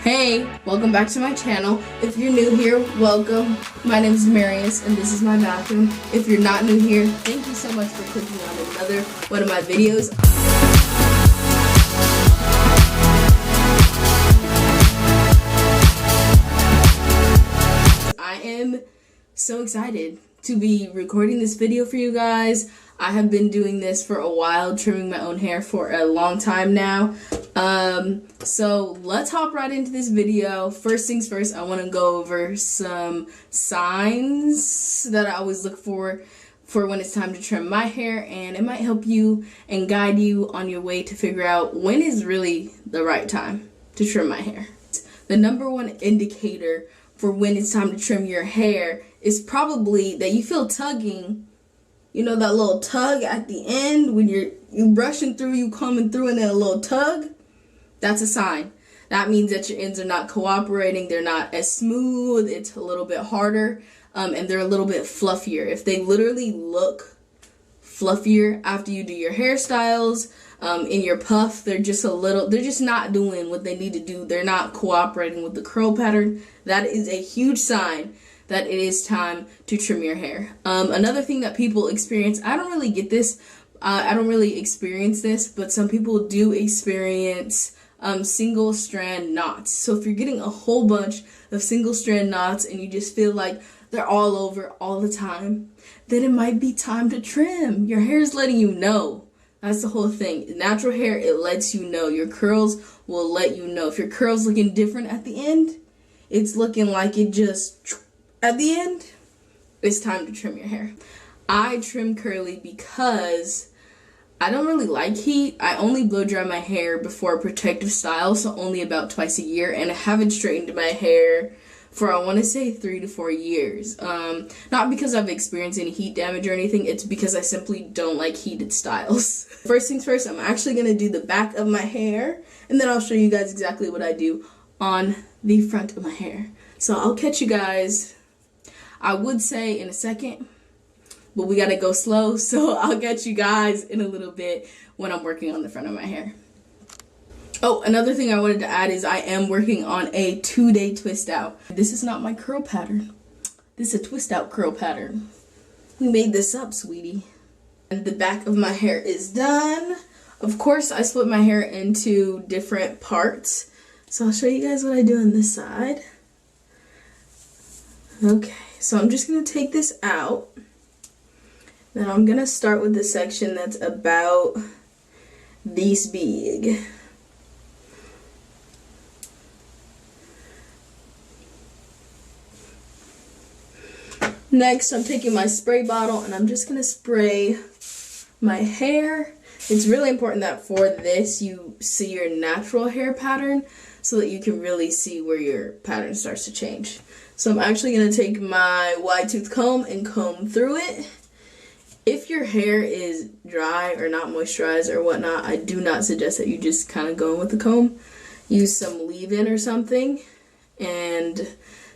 Hey, welcome back to my channel. If you're new here, welcome. My name is Marius and this is my bathroom. If you're not new here, thank you so much for clicking on another one of my videos. I am so excited to be recording this video for you guys. I have been doing this for a while, trimming my own hair for a long time now. So let's hop right into this video. First things first, I want to go over some signs that I always look for when it's time to trim my hair, and it might help you and guide you on your way to figure out when is really the right time to trim my hair. The number one indicator for when it's time to trim your hair is probably that you feel tugging. You know that little tug at the end when you brushing through, you combing through, and then a little tug? That's a sign. That means that your ends are not cooperating. They're not as smooth. It's a little bit harder, and they're a little bit fluffier. If they literally look fluffier after you do your hairstyles, in your puff, they're just not doing what they need to do. They're not cooperating with the curl pattern. That is a huge sign that it is time to trim your hair. Another thing that people experience, I don't really get this, I don't really experience this, but some people do experience single strand knots. So if you're getting a whole bunch of single strand knots and you just feel like they're all over all the time, then it might be time to trim. Your hair is letting you know. That's the whole thing. Natural hair, it lets you know. Your curls will let you know. If your curl's looking different at the end, it's looking like it just at the end, it's time to trim your hair. I trim curly because I don't really like heat. I only blow dry my hair before a protective style, so only about twice a year, and I haven't straightened my hair for, I want to say, 3 to 4 years. Not because I've experienced any heat damage or anything, it's because I simply don't like heated styles. First things first, I'm actually going to do the back of my hair, and then I'll show you guys exactly what I do on the front of my hair. So I'll catch you guys, I would say, in a second, but we gotta go slow, so I'll get you guys in a little bit when I'm working on the front of my hair. Oh, another thing I wanted to add is I am working on a 2-day twist out. This is not my curl pattern. This is a twist out curl pattern. We made this up, sweetie. And the back of my hair is done. Of course, I split my hair into different parts, so I'll show you guys what I do on this side. Okay, so I'm just going to take this out. Then I'm going to start with the section that's about this big. Next, I'm taking my spray bottle and I'm just going to spray my hair. It's really important that for this you see your natural hair pattern so that you can really see where your pattern starts to change. So I'm actually going to take my wide tooth comb and comb through it. If your hair is dry or not moisturized or whatnot, I do not suggest that you just kind of go in with the comb. Use some leave-in or something, and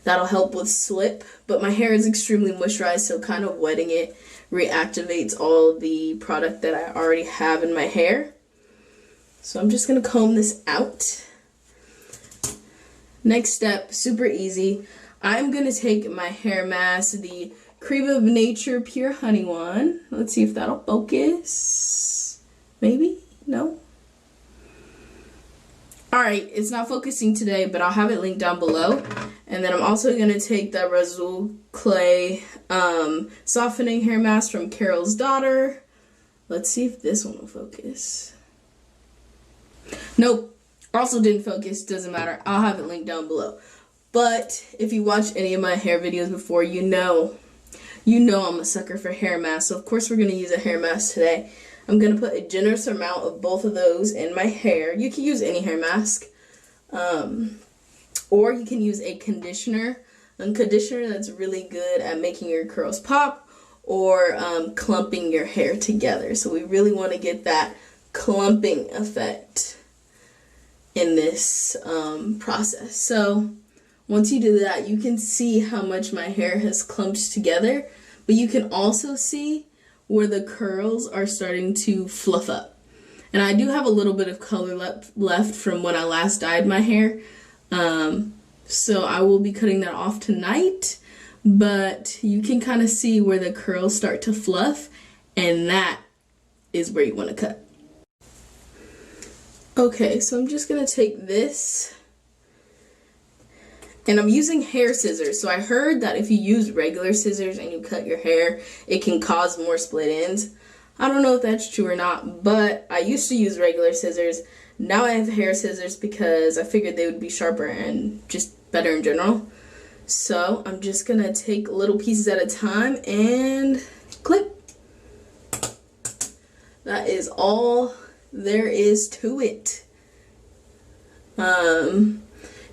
that'll help with slip. But my hair is extremely moisturized, so kind of wetting it reactivates all the product that I already have in my hair. So I'm just going to comb this out. Next step, super easy. I'm going to take my hair mask, the Creme of Nature Pure Honey one. Let's see if that'll focus. Maybe? No? Alright, it's not focusing today, but I'll have it linked down below. And then I'm also going to take that Rhassoul Clay Softening Hair Mask from Carol's Daughter. Let's see if this one will focus. Nope. Also didn't focus. Doesn't matter. I'll have it linked down below. But if you watched any of my hair videos before, you know I'm a sucker for hair masks. So of course we're going to use a hair mask today. I'm going to put a generous amount of both of those in my hair. You can use any hair mask. Or you can use a conditioner. A conditioner that's really good at making your curls pop or clumping your hair together. So we really want to get that clumping effect in this process. So once you do that, you can see how much my hair has clumped together, but you can also see where the curls are starting to fluff up. And I do have a little bit of color left from when I last dyed my hair. So I will be cutting that off tonight, but you can kind of see where the curls start to fluff, and that is where you want to cut. Okay, so I'm just gonna take this, and I'm using hair scissors. So I heard that if you use regular scissors and you cut your hair, it can cause more split ends. I don't know if that's true or not, but I used to use regular scissors. Now I have hair scissors because I figured they would be sharper and just better in general. So I'm just gonna take little pieces at a time and clip. That is all there is to it.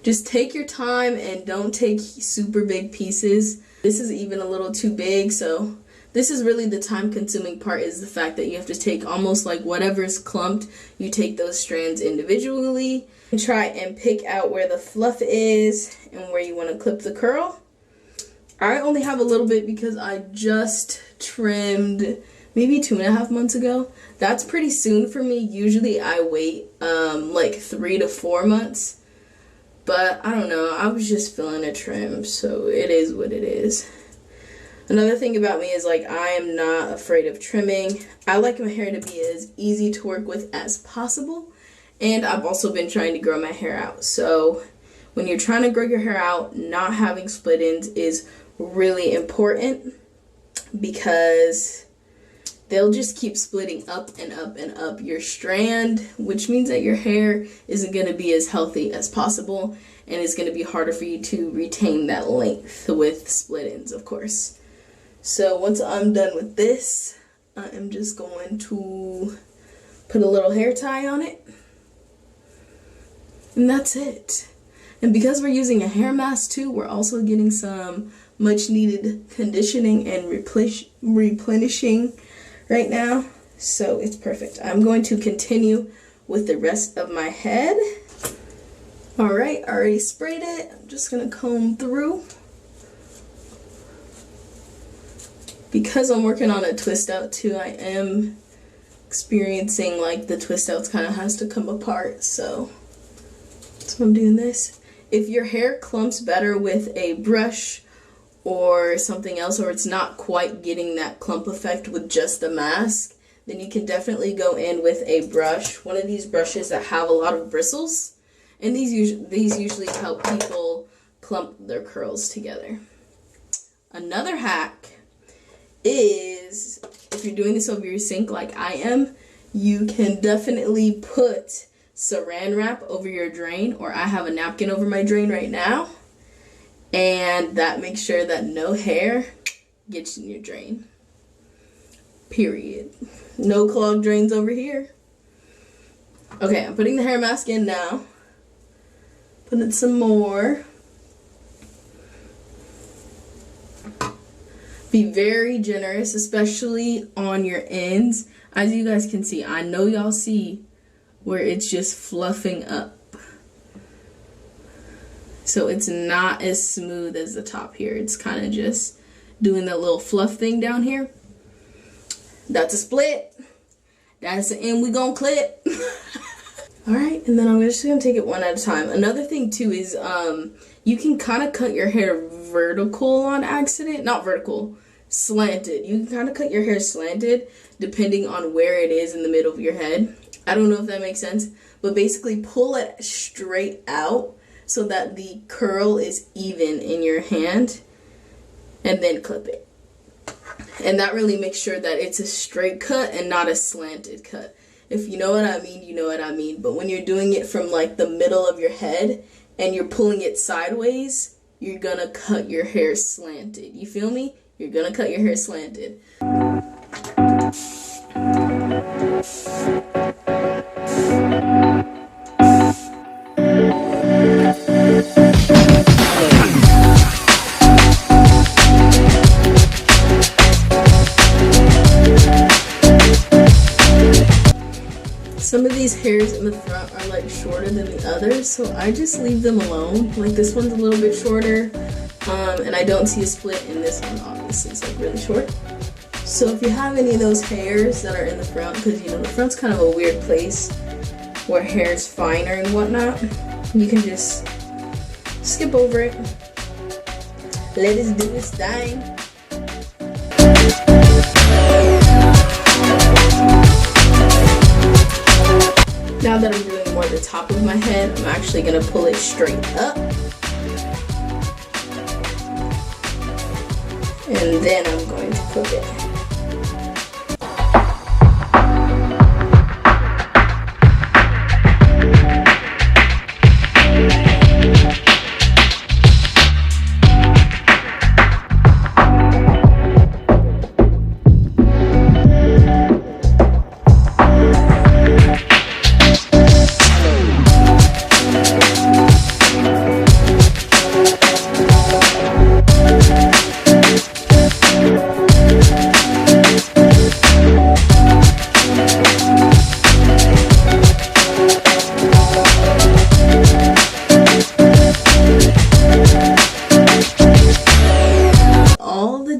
Just take your time and don't take super big pieces. This is even a little too big, so this is really the time consuming part, is the fact that you have to take almost like whatever's clumped, you take those strands individually and try and pick out where the fluff is and where you want to clip the curl. I only have a little bit because I just trimmed maybe 2.5 months ago. That's pretty soon for me. Usually I wait like 3 to 4 months. But I don't know, I was just feeling a trim, so it is what it is. Another thing about me is, like, I am not afraid of trimming. I like my hair to be as easy to work with as possible. And I've also been trying to grow my hair out. So when you're trying to grow your hair out, not having split ends is really important, because they'll just keep splitting up and up and up your strand, which means that your hair isn't going to be as healthy as possible, and it's going to be harder for you to retain that length with split ends, of course. So once I'm done with this, I am just going to put a little hair tie on it, and that's it. And because we're using a hair mask too, we're also getting some much needed conditioning and replenishing right now, so it's perfect. I'm going to continue with the rest of my head. Alright, I already sprayed it. I'm just gonna comb through. Because I'm working on a twist out too, I am experiencing like the twist outs kind of has to come apart, so that's why I'm doing this. If your hair clumps better with a brush or something else, or it's not quite getting that clump effect with just the mask, then you can definitely go in with a brush, one of these brushes that have a lot of bristles, and these usually help people clump their curls together. Another hack is, if you're doing this over your sink like I am, you can definitely put saran wrap over your drain, or I have a napkin over my drain right now, and that makes sure that no hair gets in your drain. Period. No clogged drains over here. Okay, I'm putting the hair mask in now. Putting some more. Be very generous, especially on your ends. As you guys can see, I know y'all see where it's just fluffing up. So it's not as smooth as the top here. It's kind of just doing that little fluff thing down here. That's a split. That's the end we gonna clip. Alright, and then I'm just gonna take it one at a time. Another thing too is you can kind of cut your hair vertical on accident. Not vertical, slanted. You can kind of cut your hair slanted depending on where it is in the middle of your head. I don't know if that makes sense, but basically pull it straight out so that the curl is even in your hand, and then clip it. And that really makes sure that it's a straight cut and not a slanted cut. If you know what I mean, you know what I mean. But when you're doing it from like the middle of your head and you're pulling it sideways, you're gonna cut your hair slanted. You feel me? You're gonna cut your hair slanted. Some of these hairs in the front are like shorter than the others, so I just leave them alone. Like this one's a little bit shorter, and I don't see a split in this one, obviously it's like really short. So if you have any of those hairs that are in the front, because you know the front's kind of a weird place where hair's finer and whatnot, you can just skip over it. Let us do this thing. Now that I'm doing more the top of my head, I'm actually gonna pull it straight up. And then I'm going to cook it.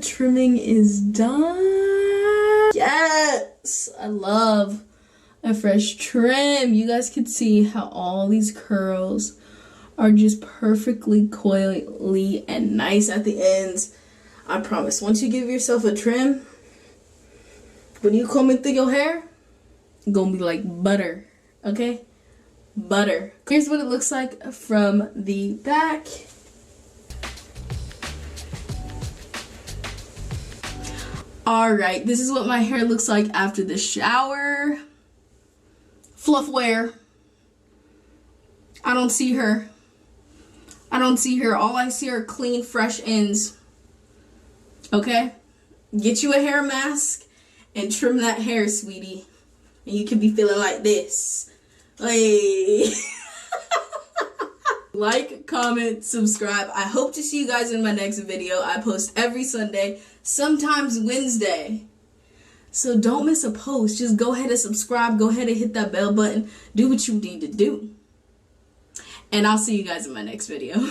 Trimming is done. Yes, I love a fresh trim. You guys can see how all these curls are just perfectly coily and nice at the ends. I promise, once you give yourself a trim, when you comb it through your hair, it's gonna be like butter, okay? Butter. Here's what it looks like from the back. Alright, this is what my hair looks like after the shower. Fluff wear. I don't see her. I don't see her. All I see are clean, fresh ends. Okay? Get you a hair mask and trim that hair, sweetie. And you can be feeling like this. Hey. Like, comment, subscribe. I hope to see you guys in my next video. I post every Sunday, sometimes Wednesday. So don't miss a post. Just go ahead and subscribe. Go ahead and hit that bell button. Do what you need to do. And I'll see you guys in my next video.